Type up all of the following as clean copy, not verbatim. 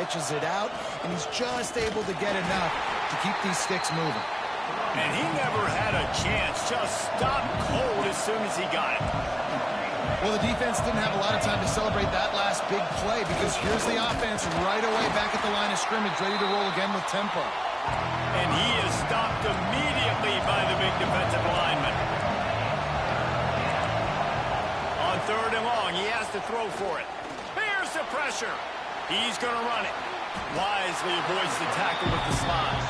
pitches it out, and he's just able to get enough to keep these sticks moving. And he never had a chance. Just stopped cold as soon as he got it. Well, the defense didn't have a lot of time to celebrate that last big play because here's the offense right away back at the line of scrimmage, ready to roll again with tempo. And he is stopped immediately by the big defensive lineman. On 3rd and long, he has to throw for it. Here's the pressure. He's going to run it. Wisely avoids the tackle with the slide.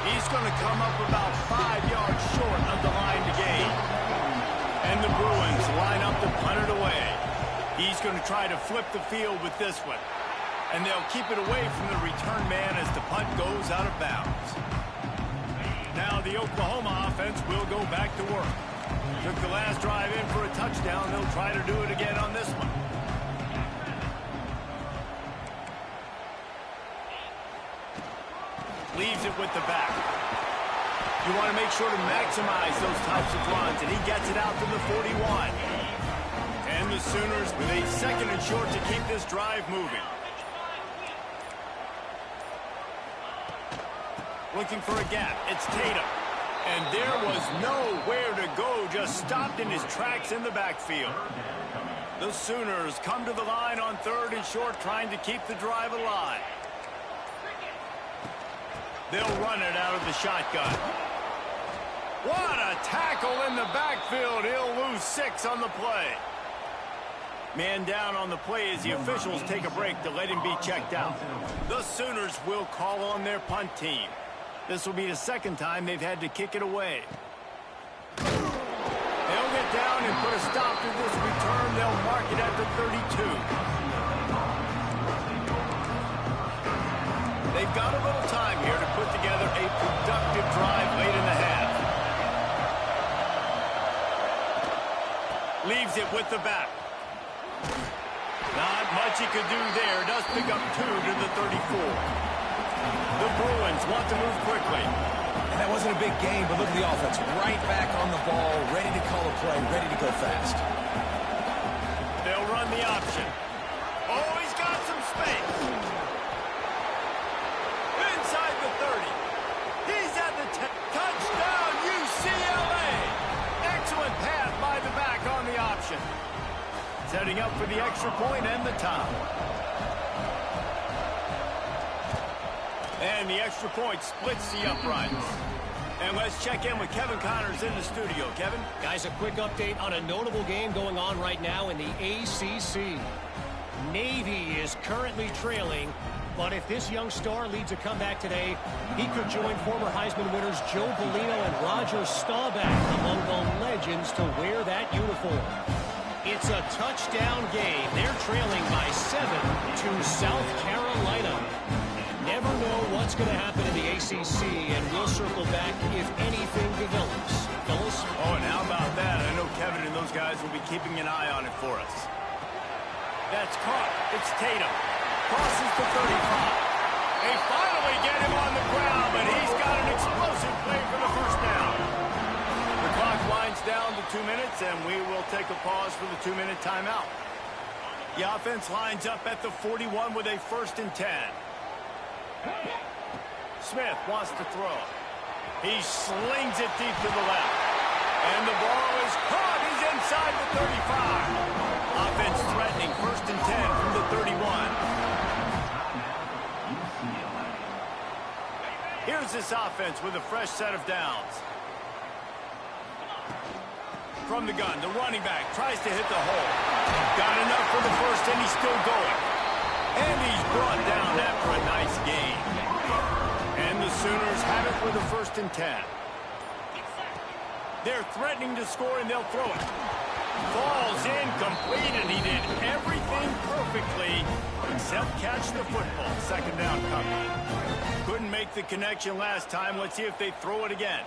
He's going to come up about 5 yards short of the line to gain. And the Bruins line up to punt it away. He's going to try to flip the field with this one. And they'll keep it away from the return man as the punt goes out of bounds. Now the Oklahoma offense will go back to work. Took the last drive in for a touchdown. They'll try to do it again on this one. Leaves it with the back. You want to make sure to maximize those types of runs, and he gets it out to the 41. And the Sooners with a 2nd and short to keep this drive moving. Looking for a gap. It's Tatum. And there was nowhere to go, just stopped in his tracks in the backfield. The Sooners come to the line on 3rd and short, trying to keep the drive alive. They'll run it out of the shotgun. What a tackle in the backfield. He'll lose 6 on the play. Man down on the play as the officials take a break to let him be checked out. The Sooners will call on their punt team. This will be the 2nd time they've had to kick it away. They'll get down and put a stop to this return. They'll mark it at the 32. They've got a little time here to put together a productive drive late in the half. Leaves it with the back. Not much he could do there. Does pick up 2 to the 34. The Bruins want to move quickly. And that wasn't a big game, but look at the offense. Right back on the ball, ready to call a play, ready to go fast. They'll run the option. Oh, he's got some space. Inside the 30. He's at the 10. Touchdown, UCLA. Excellent pass by the back on the option. Setting up for the extra point and the tie. And the extra point splits the uprights. And let's check in with Kevin Connors in the studio. Kevin? Guys, a quick update on a notable game going on right now in the ACC. Navy is currently trailing, but if this young star leads a comeback today, he could join former Heisman winners Joe Bellino and Roger Staubach among the legends to wear that uniform. It's a touchdown game. They're trailing by 7 to South Carolina. Never know what's going to happen in the ACC, and we'll circle back if anything develops. Fellas? Oh, and how about that? I know Kevin and those guys will be keeping an eye on it for us. That's caught. It's Tatum. Crosses the 35. They finally get him on the ground, but he's got an explosive play for the first down. The clock winds down to 2 minutes, and we will take a pause for the 2-minute timeout. The offense lines up at the 41 with a 1st and 10. Smith wants to throw. He slings it deep to the left. And the ball is caught. He's inside the 35. Offense threatening 1st and 10 from the 31. Here's this offense with a fresh set of downs. From the gun, the running back tries to hit the hole. Got enough for the 1st, and he's still going. And he's brought down after a nice gain. And the Sooners have it with a 1st and 10. They're threatening to score, and they'll throw it. Falls incomplete, and he did everything perfectly except catch the football. 2nd down coming. Couldn't make the connection last time. Let's see if they throw it again.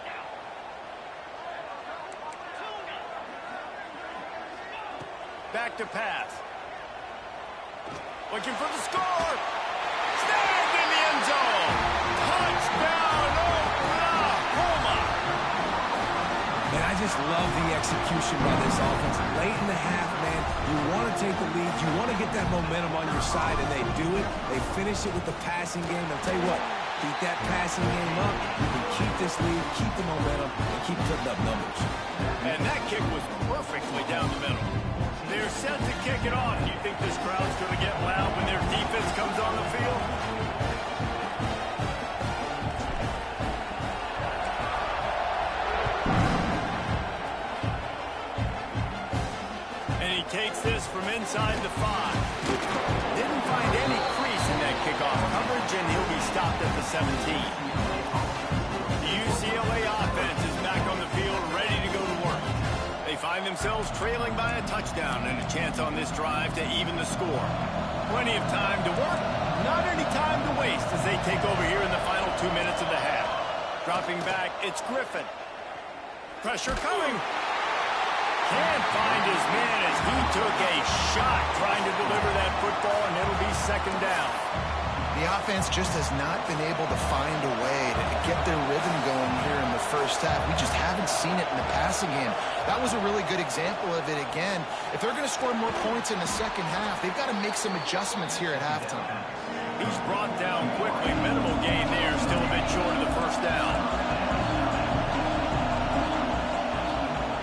Back to pass. Looking for the score. Snagged in the end zone. Touchdown, Oklahoma. Man, I just love the execution by this offense. Late in the half, man, you want to take the lead. You want to get that momentum on your side, and they do it. They finish it with the passing game. I'll tell you what, keep that passing game up. You can keep this lead, keep the momentum, and keep putting up numbers. And that kick was perfectly down the middle. They're set to kick it off. Do you think this crowd's going to get loud when their defense comes on the field? And he takes this from inside the 5. Didn't find any crease in that kickoff coverage, and he'll be stopped at the 17. The UCLA offense is back on the field, ready to go to work. They find themselves trailing by a touchdown and a chance on this drive to even the score. Plenty of time to work, not any time to waste as they take over here in the final 2 minutes of the half. Dropping back, it's Griffin. Pressure coming. Can't find his man as he took a shot trying to deliver that football, and it'll be second down. The offense just has not been able to find a way to get their rhythm going here in the first half. We just haven't seen it in the passing game. That was a really good example of it again. If they're going to score more points in the second half, they've got to make some adjustments here at halftime. He's brought down quickly. Minimal gain there, still a bit short of the first down.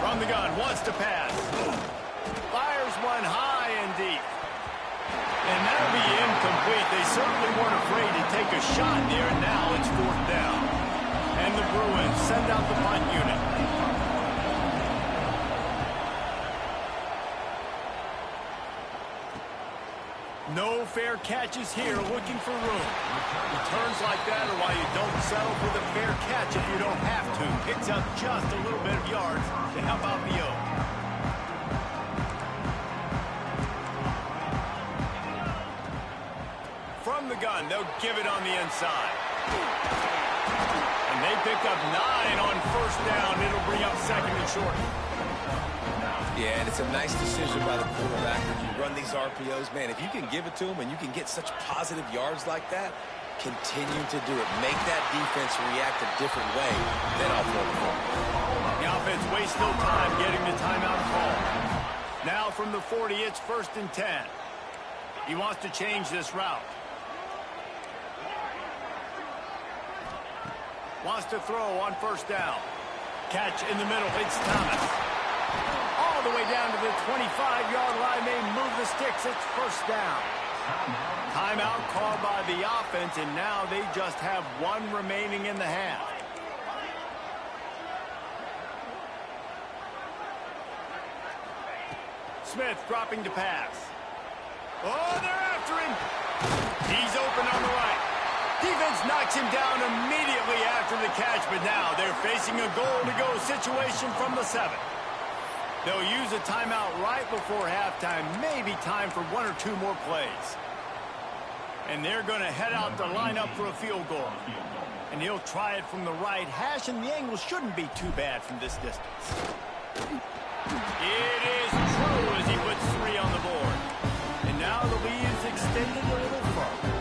From the gun, wants to pass. Fires one high and deep. And that'll be incomplete. They certainly weren't afraid to take a shot there. Now it's fourth down. And the Bruins send out the punt unit. No fair catches here, looking for room. Returns like that are why you don't settle for the fair catch if you don't have to. Picks up just a little bit of yards to help out the O. From the gun, they'll give it on the inside. And they pick up 9 on first down. It'll bring up second and short. Yeah, and it's a nice decision by the quarterback when you run these RPOs. Man, if you can give it to them and you can get such positive yards like that, continue to do it. Make that defense react a different way than off the ball. The offense wastes no time getting the timeout call. Now from the 40, it's 1st and 10. He wants to change this route. Wants to throw on first down. Catch in the middle. It's Thomas. All the way down to the 25-yard line. They move the sticks. It's first down. Timeout called by the offense, and now they just have 1 remaining in the half. Smith dropping to pass. Oh, they're after him. He's open on the right. Defense knocks him down immediately after the catch, but now they're facing a goal-to-go situation from the 7. They'll use a timeout right before halftime, maybe time for 1 or 2 more plays. And they're going to head out to line up for a field goal. And he'll try it from the right hash, and the angle shouldn't be too bad from this distance. It is true as he puts 3 on the board. And now the lead is extended a little further.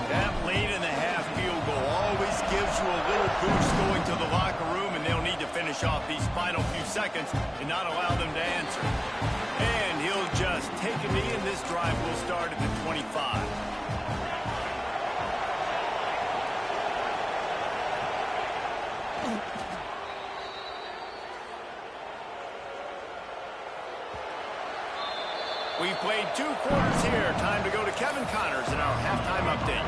That late in the half field goal always gives you a little boost going to the locker room, and they'll need to finish off these final few seconds and not allow them to answer. And he'll just take a knee, and this drive will start at the 25. We've played 2 quarters here. Time to go to Kevin Connors in our halftime update.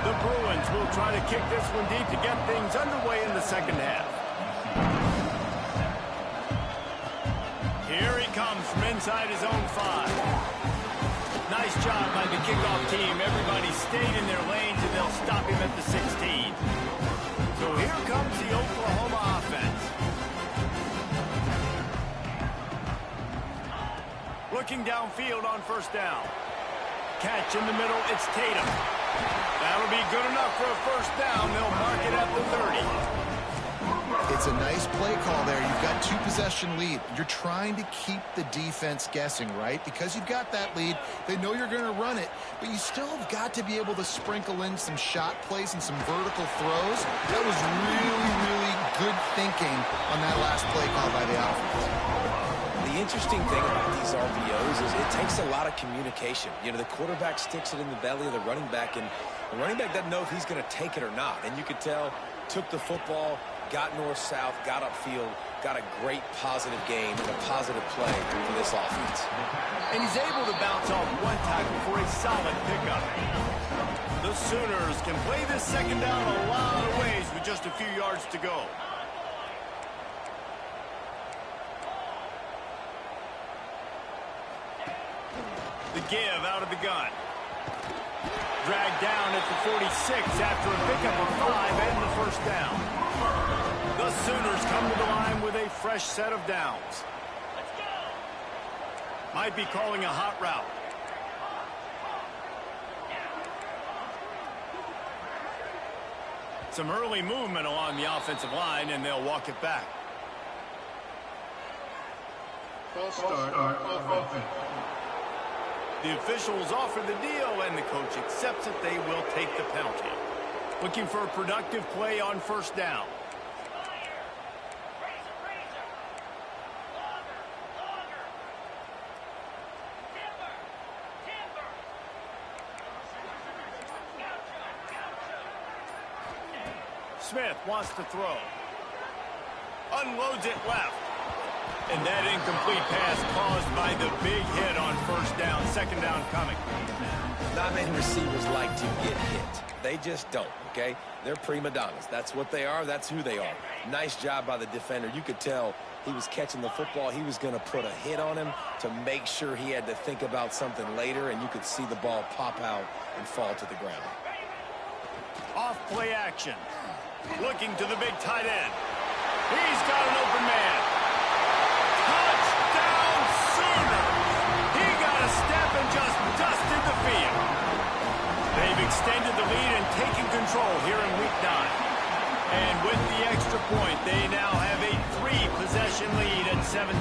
The Bruins will try to kick this one deep to get things underway in the second half. Here he comes from inside his own 5. Nice job by the kickoff team. Everybody stayed in their lanes, and they'll stop him at the 16. So here comes the Oklahoma offense. Looking downfield on first down. Catch in the middle, it's Tatum. That'll be good enough for a first down. They'll mark it at the 30. It's a nice play call there. You've got 2-possession lead. You're trying to keep the defense guessing, right? Because you've got that lead, they know you're going to run it, but you still have got to be able to sprinkle in some shot plays and some vertical throws. That was really, really good thinking on that last play call by the offense. The interesting thing about these RPOs is it takes a lot of communication. You know, the quarterback sticks it in the belly of the running back, and the running back doesn't know if he's going to take it or not. And you could tell, took the football, got north-south, got upfield, got a great positive game and a positive play for this offense. And he's able to bounce off one tackle for a solid pickup. The Sooners can play this second down a lot of ways with just a few yards to go. The give out of the gun. Dragged down at the 46 after a pickup of 5 and the first down. The Sooners come to the line with a fresh set of downs. Might be calling a hot route. Some early movement along the offensive line, and they'll walk it back. False start on offense. The officials offer the deal, and the coach accepts it. They will take the penalty. Looking for a productive play on first down. Smith wants to throw. Unloads it left. And that incomplete pass caused by the big hit on first down. Second down coming. Not many receivers like to get hit. They just don't, okay? They're prima donnas. That's what they are. That's who they are. Nice job by the defender. You could tell he was catching the football. He was going to put a hit on him to make sure he had to think about something later, and you could see the ball pop out and fall to the ground. Off play action. Looking to the big tight end. He's got an open man. Touchdown Sooners! He got a step and just dusted the field. They've extended the lead and taken control here in Week 9. And with the extra point, they now have a 3-possession lead at 17.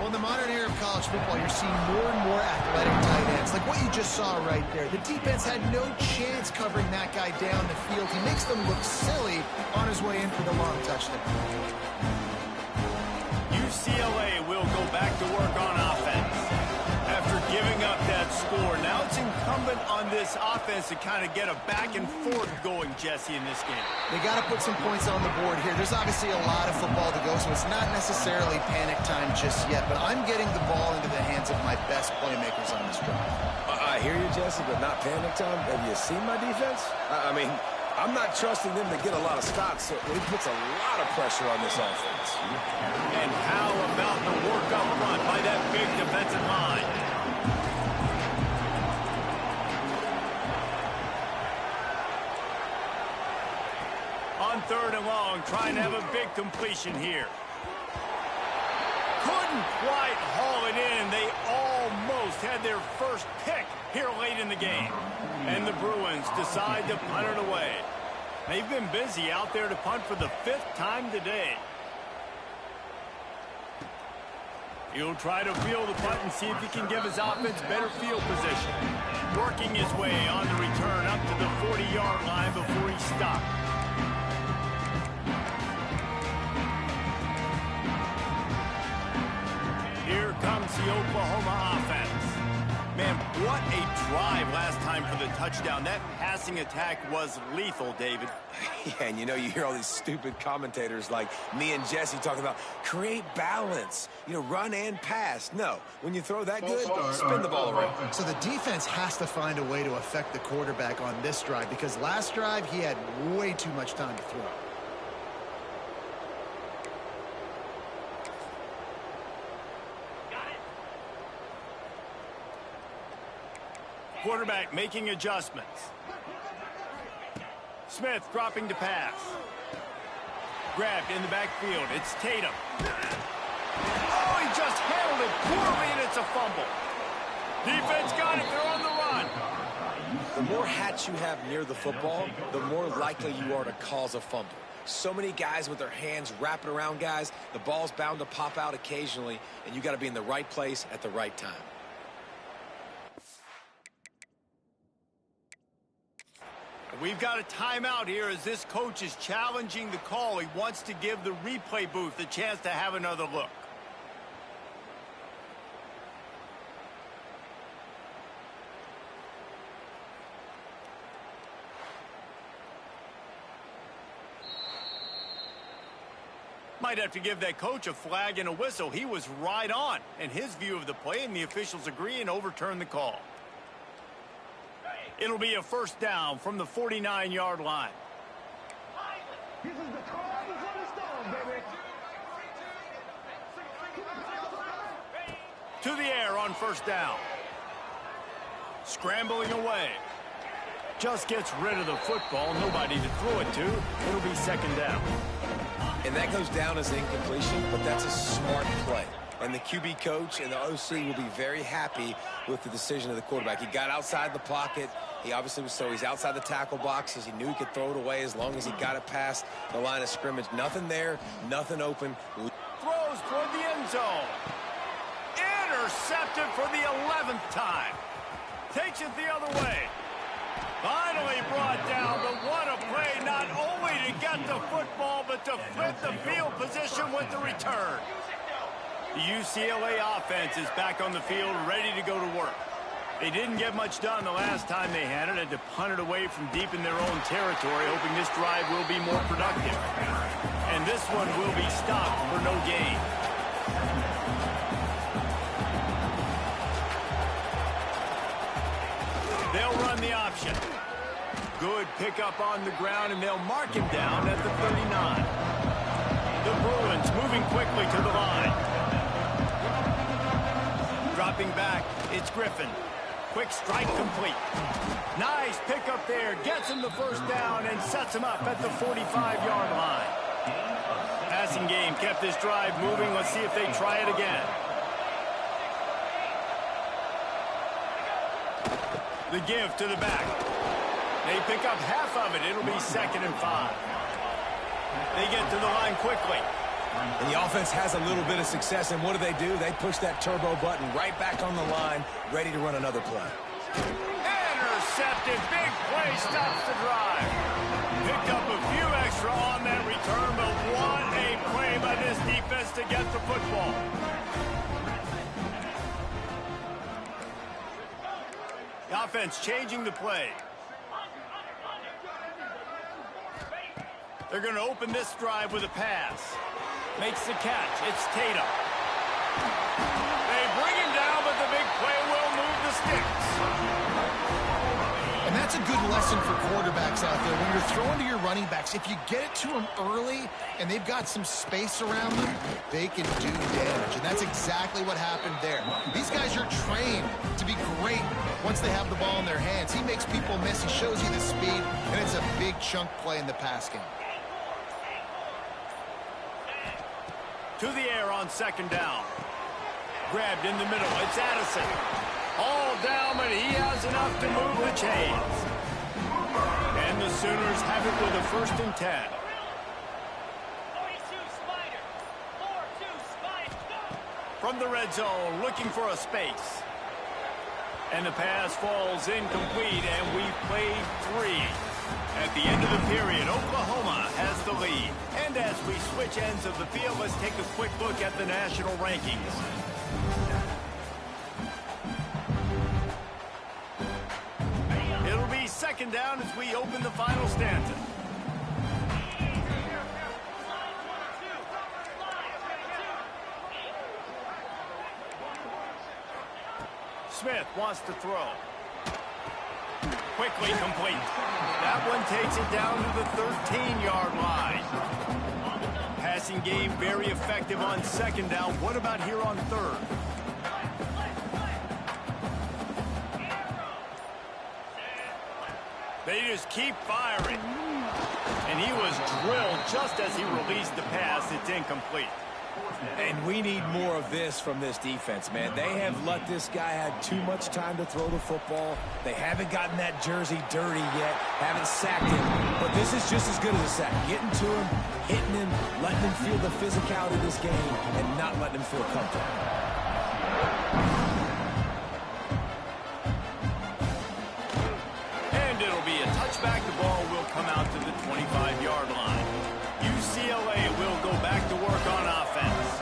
Well, in the modern era of college football, you're seeing more and more athletic tight ends, like what you just saw right there. The defense had no chance covering that guy down the field. He makes them look silly on his way in for the long touchdown. UCLA will go back to work on offense. After giving up that score, now it's incumbent on this offense to kind of get a back and forth going, Jesse, in this game. They got to put some points on the board here. There's obviously a lot of football to go, so it's not necessarily panic time just yet, but I'm getting the ball into the hands of my best playmakers on this drive. I hear you, Jesse, but not panic time. Have you seen my defense? I mean, I'm not trusting them to get a lot of stops, so it puts a lot of pressure on this offense. And how about the work up front by that big defensive line? On third and long, trying to have a big completion here. Couldn't quite haul it in. They almost had their first pick here late in the game. And the Bruins decide to punt it away. They've been busy out there to punt for the 5th time today. He'll try to field the punt and see if he can give his offense better field position. Working his way on the return up to the 40-yard line before he stopped. Here comes the Oklahoma offense. Man, what a drive last time for the touchdown. That passing attack was lethal, David. Yeah, and you know, you hear all these stupid commentators like me and Jesse talking about create balance, you know, run and pass. No, when you throw that good, spin the ball around. So the defense has to find a way to affect the quarterback on this drive, because last drive he had way too much time to throw. Quarterback making adjustments. Smith dropping to pass. Grabbed in the backfield. It's Tatum. Oh, he just handled it poorly, and it's a fumble. Defense got it. They're on the run. The more hats you have near the football, the more likely you are to cause a fumble. So many guys with their hands wrapping around guys. The ball's bound to pop out occasionally, and you got to be in the right place at the right time. We've got a timeout here as this coach is challenging the call. He wants to give the replay booth a chance to have another look. Might have to give that coach a flag and a whistle. He was right on in his view of the play, and the officials agree and overturn the call. It'll be a first down from the 49-yard line. To the air on first down. Scrambling away. Just gets rid of the football. Nobody to throw it to. It'll be second down. And that goes down as incompletion, but that's a smart play. And the QB coach and the OC will be very happy with the decision of the quarterback. He got outside the pocket. He obviously was he's outside the tackle boxes. He knew he could throw it away as long as he got it past the line of scrimmage. Nothing there, nothing open. Throws toward the end zone. Intercepted for the 11th time. Takes it the other way. Finally brought down, but what a play, not only to get the football, but to flip the field position with the return. The UCLA offense is back on the field, ready to go to work. They didn't get much done the last time they had it, to punt it away from deep in their own territory, hoping this drive will be more productive. And this one will be stopped for no gain. They'll run the option. Good pickup on the ground, and they'll mark him down at the 39. The Bruins moving quickly to the line. Dropping back, it's Griffin. Quick strike complete. Nice pickup there. Gets him the first down and sets him up at the 45-yard line. Passing game kept this drive moving. Let's see if they try it again. The give to the back. They pick up half of it. It'll be 2nd and 5. They get to the line quickly. And the offense has a little bit of success, and what do? They push that turbo button right back on the line, ready to run another play. Intercepted. Big play stops the drive. Picked up a few extra on that return, but what a play by this defense to get the football. The offense changing the play. They're going to open this drive with a pass. Makes the catch. It's Tatum. They bring him down, but the big play will move the sticks. And that's a good lesson for quarterbacks out there. When you're throwing to your running backs, if you get it to them early and they've got some space around them, they can do damage. And that's exactly what happened there. These guys are trained to be great once they have the ball in their hands. He makes people miss. He shows you the speed, and it's a big chunk play in the pass game. To the air on second down. Grabbed in the middle. It's Addison. All down, but he has enough to move the chains. And the Sooners have it with a 1st and 10. From the red zone, looking for a space. And the pass falls incomplete, and we've played 3. At the end of the period, Oklahoma has the lead. And as we switch ends of the field, let's take a quick look at the national rankings. It'll be 2nd down as we open the final stanza. Smith wants to throw. Quickly complete. That one takes it down to the 13-yard line. Passing game very effective on 2nd down. What about here on 3rd? They just keep firing. And he was drilled just as he released the pass. It's incomplete. And we need more of this from this defense, man. They have let this guy have too much time to throw the football. They haven't gotten that jersey dirty yet, haven't sacked him. But this is just as good as a sack. Getting to him, hitting him, letting him feel the physicality of this game, and not letting him feel comfortable. And it'll be a touchback. The ball will come out to the 25-yard line. UCLA will go back to work on offense.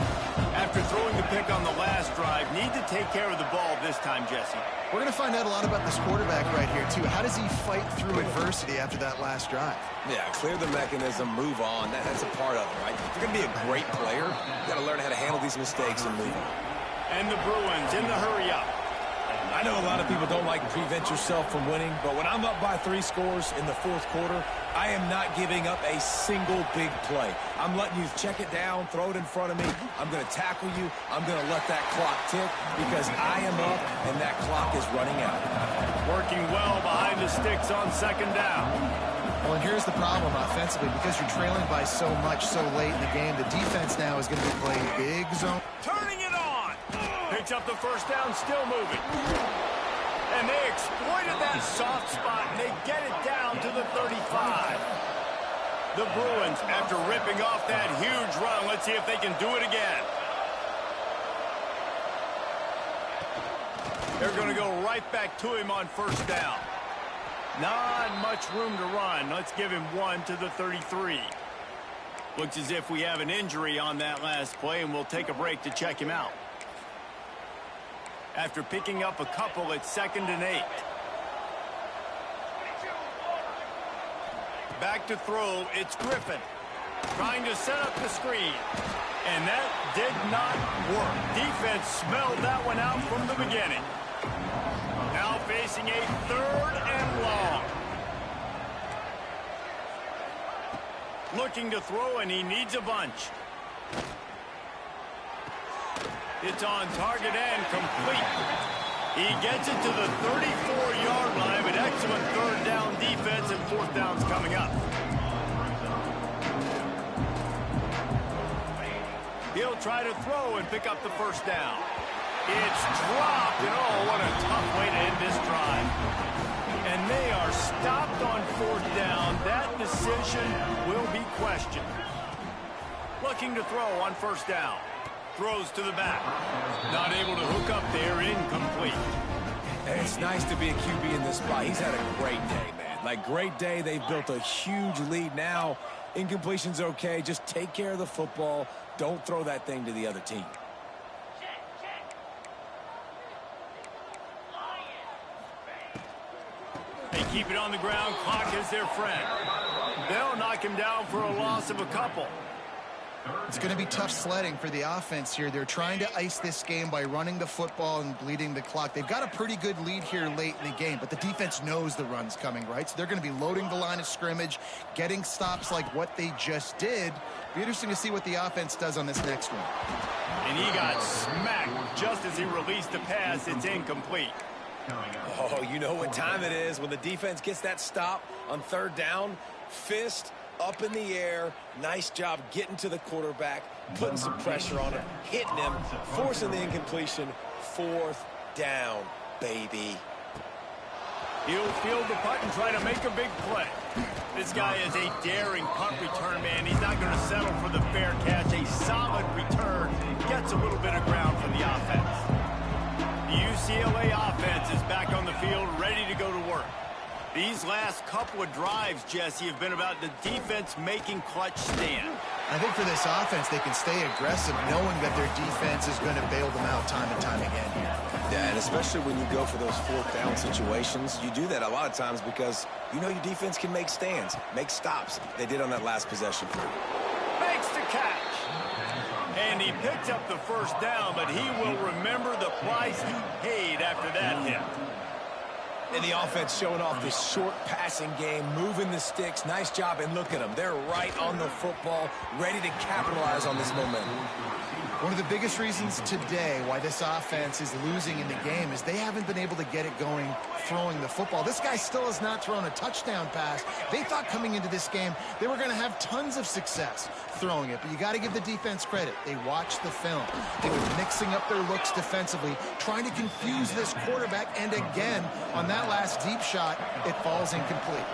After throwing the pick on the last drive, need to take care of the ball this time, Jesse. We're going to find out a lot about this quarterback right here, too. How does he fight through adversity after that last drive? Yeah, clear the mechanism, move on. That's a part of it, right? If you're going to be a great player, you got to learn how to handle these mistakes and move on. And the Bruins in the hurry up. I know a lot of people don't like to prevent yourself from winning, but when I'm up by 3 scores in the fourth quarter, I am not giving up a single big play. I'm letting you check it down, throw it in front of me. I'm going to tackle you. I'm going to let that clock tick because I am up and that clock is running out. Working well behind the sticks on second down. Well, and here's the problem offensively. Because you're trailing by so much so late in the game, the defense now is going to be playing big zone. Turning it on. Picks up the first down, still moving. And they exploited that soft spot, and they get it down to the 35. The Bruins, after ripping off that huge run, let's see if they can do it again. They're going to go right back to him on first down. Not much room to run. Let's give him 1 to the 33. Looks as if we have an injury on that last play, and we'll take a break to check him out. After picking up a couple at 2nd and 8. Back to throw, it's Griffin. Trying to set up the screen. And that did not work. Defense smelled that one out from the beginning. Now facing a 3rd and long. Looking to throw, and he needs a bunch. It's on target and complete. He gets it to the 34-yard line, but excellent 3rd down defense, and 4th down's coming up. He'll try to throw and pick up the first down. It's dropped, and oh, what a tough way to end this drive. And they are stopped on 4th down. That decision will be questioned. Looking to throw on first down. Throws to the back. Not able to hook up there, incomplete. And it's nice to be a QB in this spot. He's had a great day, man. Like, great day. They've built a huge lead now. Incompletion's okay. Just take care of the football. Don't throw that thing to the other team. They keep it on the ground. Clock is their friend. They'll knock him down for a loss of a couple. It's going to be tough sledding for the offense here. They're trying to ice this game by running the football and bleeding the clock. They've got a pretty good lead here late in the game, but the defense knows the run's coming, right? So they're going to be loading the line of scrimmage, getting stops like what they just did. Be interesting to see what the offense does on this next one. And he got smacked just as he released the pass. It's incomplete. Oh, you know what time it is when the defense gets that stop on 3rd down. Fist up in the air. Nice job getting to the quarterback, putting some pressure on him, hitting him, forcing the incompletion. 4th down, baby. He'll field the punt and try to make a big play. This guy is a daring punt return man. He's not going to settle for the fair catch. A solid return. Gets a little bit of ground for the offense. The UCLA offense is back on the field, ready to go to work. These last couple of drives, Jesse, have been about the defense making clutch stand. I think for this offense, they can stay aggressive knowing that their defense is going to bail them out time and time again here. Yeah, and especially when you go for those 4th down situations, you do that a lot of times because you know your defense can make stands, make stops. They did on that last possession. Makes the catch. And he picks up the first down, but he will remember the price he paid after that hit. And the offense showing off this short passing game, moving the sticks. Nice job, and look at them. They're right on the football, ready to capitalize on this momentum. One of the biggest reasons today why this offense is losing in the game is they haven't been able to get it going throwing the football. This guy still has not thrown a touchdown pass. They thought coming into this game they were going to have tons of success throwing it, but you got to give the defense credit. They watched the film. They were mixing up their looks defensively, trying to confuse this quarterback, and again, on that last deep shot, it falls incomplete.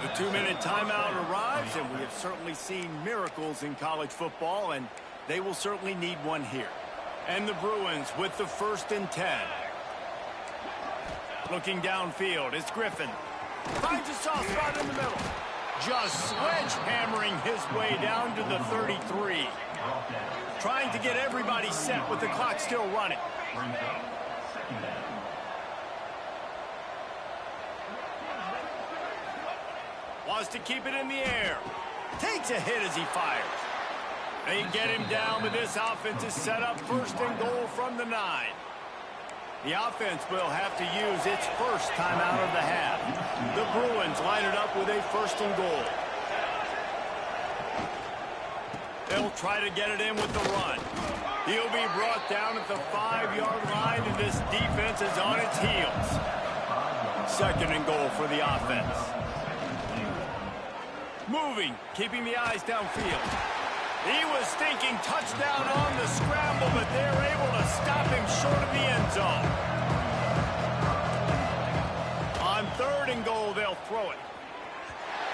The 2-minute timeout arrives, and we have certainly seen miracles in college football, and they will certainly need one here. And the Bruins with the 1st and 10. Looking downfield, it's Griffin. Finds a soft spot in the middle. just sledgehammering his way down to the 33. Trying to get everybody set with the clock still running. Wants to keep it in the air. Takes a hit as he fires. They get him down, but this offense is set up 1st and goal from the 9. The offense will have to use its first timeout of the half. The Bruins line it up with a 1st and goal. They'll try to get it in with the run. He'll be brought down at the 5-yard line, and this defense is on its heels. 2nd and goal for the offense. Moving, keeping the eyes downfield. He was thinking touchdown on the scramble, but they're able to stop him short of the end zone. On 3rd and goal, they'll throw it.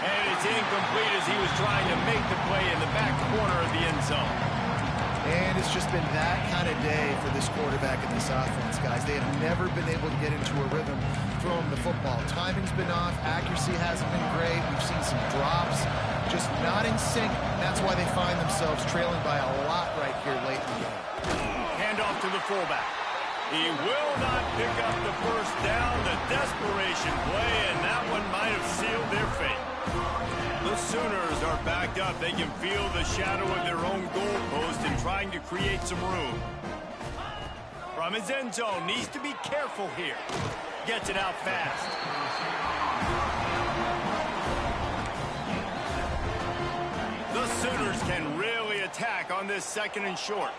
And it's incomplete as he was trying to make the play in the back corner of the end zone. And it's just been that kind of day for this quarterback and this offense, guys. They have never been able to get into a rhythm throwing the football. Timing's been off. Accuracy hasn't been great. We've seen some drops. Just not in sync. That's why they find themselves trailing by a lot right here late in the game. Hand off to the fullback. He will not pick up the 1st down. The desperation play, and that one might have sealed their fate. The Sooners are backed up. They can feel the shadow of their own goalpost and trying to create some room. From his end zone, needs to be careful here. Gets it out fast. The Sooners can really attack on this 2nd and short.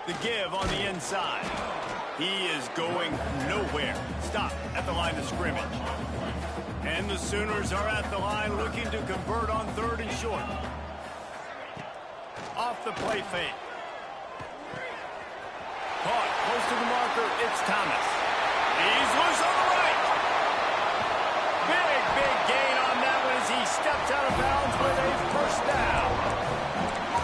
The give on the inside. He is going nowhere. Stop at the line of scrimmage. And the Sooners are at the line looking to convert on 3rd and short. Off the play fake. Caught close to the marker. It's Thomas. He's loose on the right. Big gain on that one as he steps out of bounds with a 1st down.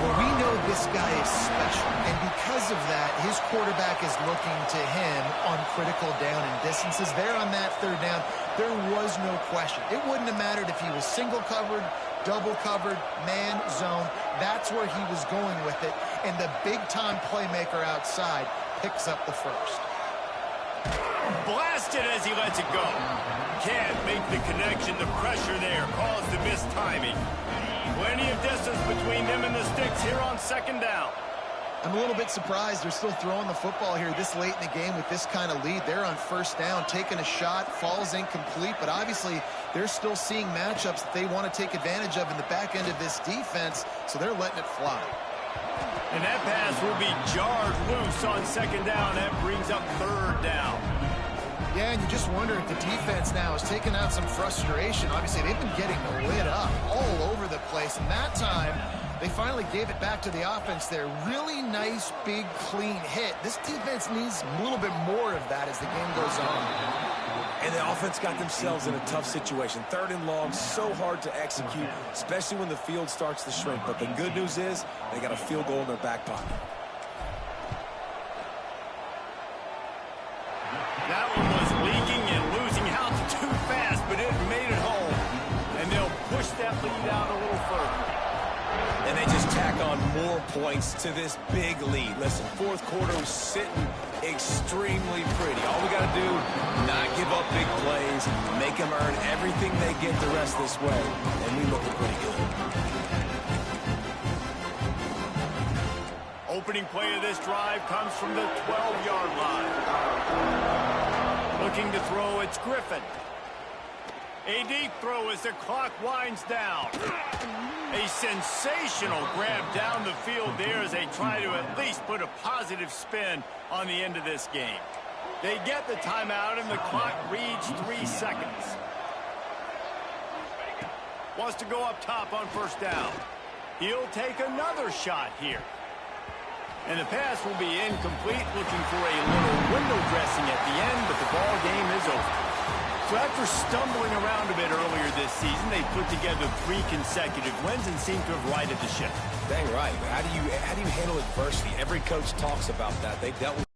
Well, we know this guy is special, and because of that, his quarterback is looking to him on critical down and distances. There on that 3rd down, there was no question. It wouldn't have mattered if he was single covered, double covered, man, zone. That's where he was going with it, and the big-time playmaker outside picks up the 1st. Blasted as he lets it go. Can't make the connection. The pressure there caused the missed timing. Plenty of distance between them and the sticks here on 2nd down. I'm a little bit surprised they're still throwing the football here this late in the game with this kind of lead. They're on 1st down, taking a shot, falls incomplete, but obviously they're still seeing matchups that they want to take advantage of in the back end of this defense, so they're letting it fly. And that pass will be jarred loose on 2nd down. That brings up 3rd down. Yeah, and you just wonder if the defense now is taking out some frustration. Obviously, they've been getting lit up all over the place, and that time they finally gave it back to the offense there. Really nice, big, clean hit. This defense needs a little bit more of that as the game goes on. And the offense got themselves in a tough situation. 3rd and long, so hard to execute, especially when the field starts to shrink. But the good news is they got a field goal in their back pocket. That one was leaking and losing out too fast, but it made it home. And they'll push that lead out a little further. And they just tack on more points to this big lead. Listen, 4th quarter was sitting extremely pretty. All we got to do, not give up big plays, make them earn everything they get the rest this way, and we looking pretty good. Opening play of this drive comes from the 12-yard line. Looking to throw, it's Griffin. A deep throw as the clock winds down. A sensational grab down the field there as they try to at least put a positive spin on the end of this game. They get the timeout and the clock reads 3 seconds. Wants to go up top on 1st down. He'll take another shot here. And the pass will be incomplete, looking for a little window dressing at the end, but the ball game is over. So after stumbling around a bit earlier this season, they put together 3 consecutive wins and seem to have righted the ship. Dang right. How do you handle adversity? Every coach talks about that. They've dealt with